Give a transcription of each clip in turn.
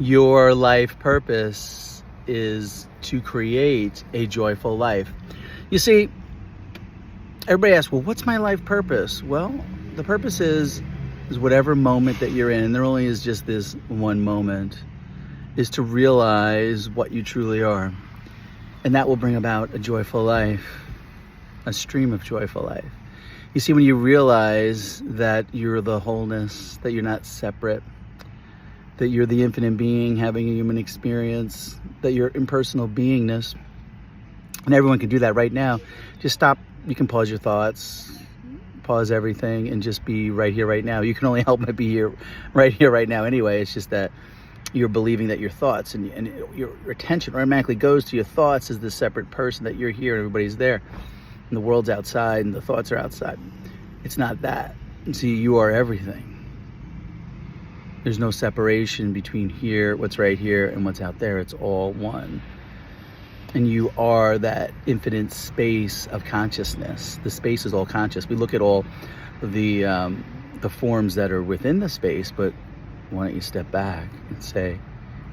Your life purpose is to create a joyful life. You see, everybody asks, well, what's my life purpose? Well, the purpose is whatever moment that you're in, and there only is just this one moment, is to realize what you truly are. And that will bring about a joyful life, a stream of joyful life. You see, when you realize that you're the wholeness, that you're not separate, that you're the infinite being having a human experience, that you're impersonal beingness, and everyone can do that right now. Just stop. You can pause your thoughts, pause everything, and just be right here, right now. You can only help but be here, right now anyway. It's just that you're believing that your thoughts and your attention automatically goes to your thoughts as this separate person, that you're here and everybody's there. And the world's outside and the thoughts are outside. It's not that. See, you are everything. There's no separation between here, what's right here, and what's out there. It's all one. And you are that infinite space of consciousness. The space is all conscious. We look at all the forms that are within the space, but why don't you step back and say,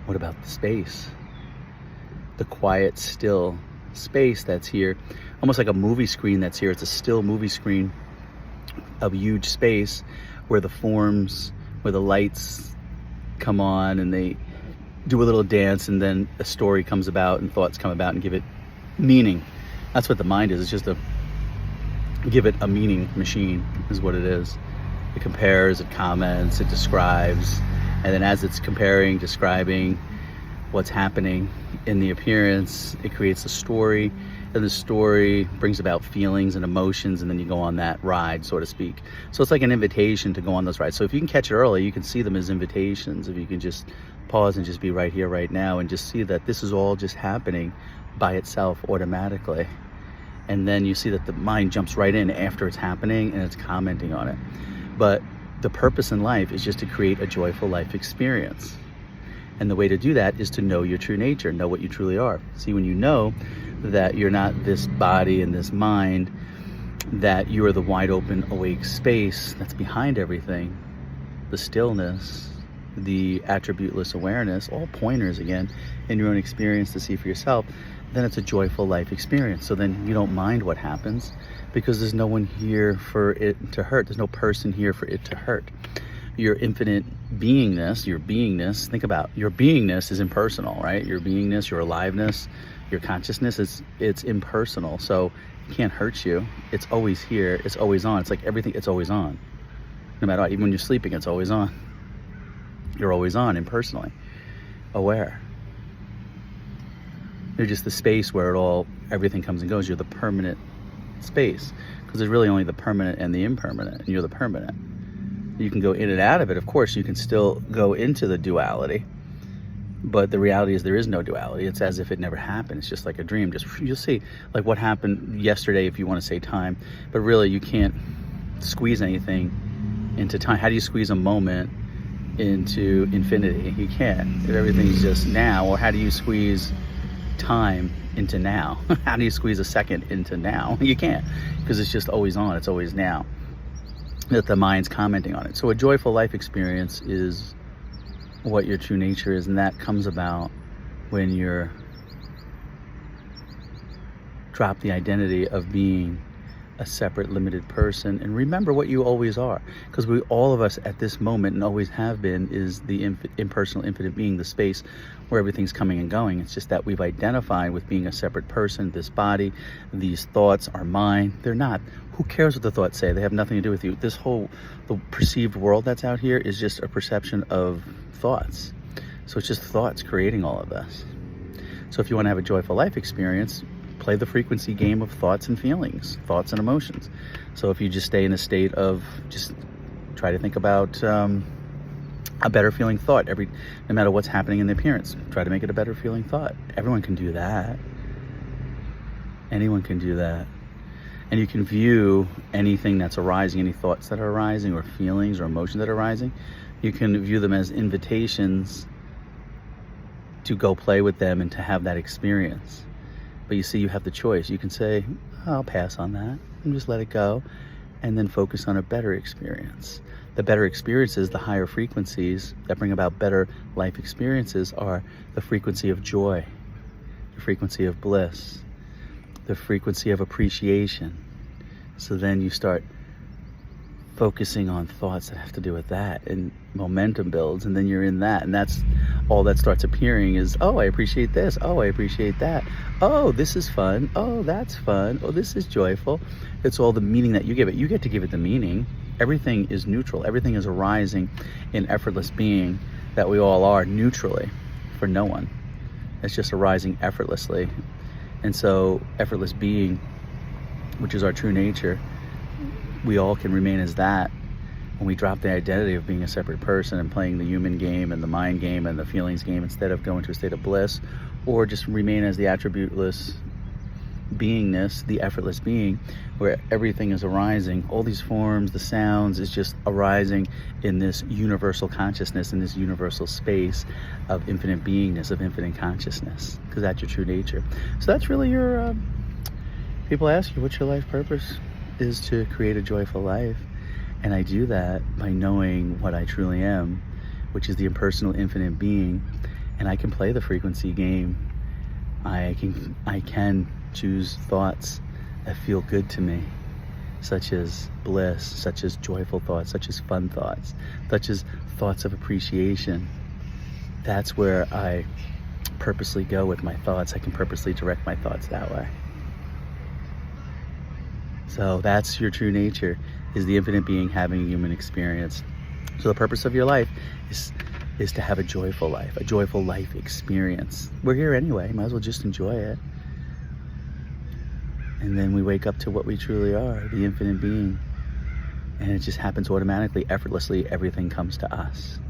what about the space? The quiet, still space that's here, almost like a movie screen that's here. It's a still movie screen of huge space where the forms, where the lights come on and they do a little dance, and then a story comes about and thoughts come about and give it meaning. That's what the mind is. It's just give it a meaning machine is what it is. It compares, it comments, it describes, and then as it's comparing, describing what's happening in the appearance, it creates a story, and the story brings about feelings and emotions, and then you go on that ride, so to speak. So it's like an invitation to go on those rides. So if you can catch it early, you can see them as invitations. If you can just pause and just be right here, right now, and just see that this is all just happening by itself automatically. And then you see that the mind jumps right in after it's happening and it's commenting on it. But the purpose in life is just to create a joyful life experience. And the way to do that is to know your true nature, know what you truly are. See, when you know that you're not this body and this mind, that you are the wide open, awake space that's behind everything, the stillness, the attributeless awareness, all pointers again in your own experience to see for yourself, then it's a joyful life experience. So then you don't mind what happens because there's no one here for it to hurt. There's no person here for it to hurt. Your infinite beingness, your beingness, think about your beingness is impersonal, right? Your beingness, your aliveness, your consciousness, it's impersonal. So it can't hurt you. It's always here. It's always on. It's like everything, it's always on. No matter what, even when you're sleeping, it's always on. You're always on, impersonally aware. You're just the space where everything comes and goes. You're the permanent space, because there's really only the permanent and the impermanent, and you're the permanent. You can go in and out of it. Of course, you can still go into the duality, but the reality is there is no duality. It's as if it never happened. It's just like a dream. You'll see like what happened yesterday, if you want to say time, but really you can't squeeze anything into time. How do you squeeze a moment into infinity? You can't. If everything's just now. Or how do you squeeze time into now? How do you squeeze a second into now? You can't, because it's just always on. It's always now that the mind's commenting on it. So a joyful life experience is what your true nature is, and that comes about when you're drop the identity of being a separate, limited person, and remember what you always are. Because all of us at this moment, and always have been, is the impersonal, infinite being, the space where everything's coming and going. It's just that we've identified with being a separate person, this body, these thoughts are mine. They're not. Who cares what the thoughts say? They have nothing to do with you. The perceived world that's out here is just a perception of thoughts. So it's just thoughts creating all of this. So if you want to have a joyful life experience, play the frequency game of thoughts and feelings, thoughts and emotions. So if you just stay in a state of just try to think about a better feeling thought no matter what's happening in the appearance, try to make it a better feeling thought. Everyone can do that. Anyone can do that. And you can view anything that's arising, any thoughts that are arising or feelings or emotions that are arising, you can view them as invitations to go play with them and to have that experience. But you see, you have the choice. You can say, I'll pass on that and just let it go, and then focus on a better experience. The better experiences, the higher frequencies that bring about better life experiences are the frequency of joy, the frequency of bliss, the frequency of appreciation. So then you start focusing on thoughts that have to do with that, and momentum builds, and then you're in that, and that's all that starts appearing is, oh, I appreciate this, oh, I appreciate that, oh, this is fun, oh, that's fun, oh, this is joyful. It's all the meaning that you give it. You get to give it the meaning. Everything is neutral. Everything is arising in effortless being that we all are, neutrally, for no one. It's just arising effortlessly. And so effortless being, which is our true nature, we all can remain as that when we drop the identity of being a separate person and playing the human game and the mind game and the feelings game instead of going to a state of bliss, or just remain as the attributeless beingness, the effortless being, where everything is arising. All these forms, the sounds, is just arising in this universal consciousness, in this universal space of infinite beingness, of infinite consciousness, because that's your true nature. So that's really your, people ask you, what's your life purpose? Is to create a joyful life. And I do that by knowing what I truly am, which is the impersonal infinite being. And I can play the frequency game. I can choose thoughts that feel good to me, such as bliss, such as joyful thoughts, such as fun thoughts, such as thoughts of appreciation. That's where I purposely go with my thoughts. I can purposely direct my thoughts that way. So that's your true nature, is the infinite being having a human experience. So the purpose of your life is to have a joyful life experience. We're here anyway, might as well just enjoy it. And then we wake up to what we truly are, the infinite being. And it just happens automatically, effortlessly. Everything comes to us.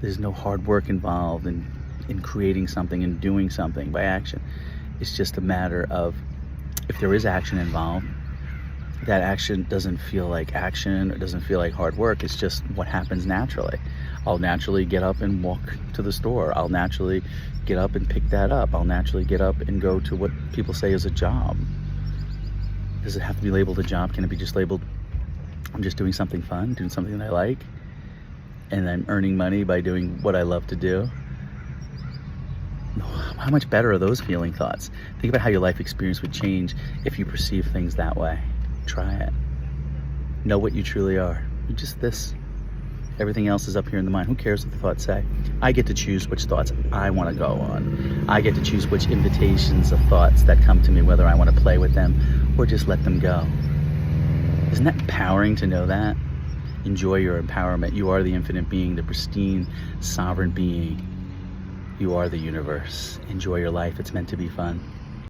There's no hard work involved in creating something and doing something by action. It's just a matter of, if there is action involved, that action doesn't feel like action, or doesn't feel like hard work. It's just what happens naturally. I'll naturally get up and walk to the store. I'll naturally get up and pick that up. I'll naturally get up and go to what people say is a job. Does it have to be labeled a job? Can it be just labeled, I'm just doing something fun, doing something that I like, and I'm earning money by doing what I love to do? How much better are those feeling thoughts? Think about how your life experience would change if you perceive things that way. Try it. Know what you truly are. You're just this. Everything else is up here in the mind. Who cares what the thoughts say? I get to choose which thoughts I want to go on. I get to choose which invitations of thoughts that come to me, whether I want to play with them or just let them go. Isn't that empowering to know that? Enjoy your empowerment. You are the infinite being, the pristine, sovereign being. You are the universe. Enjoy your life. It's meant to be fun.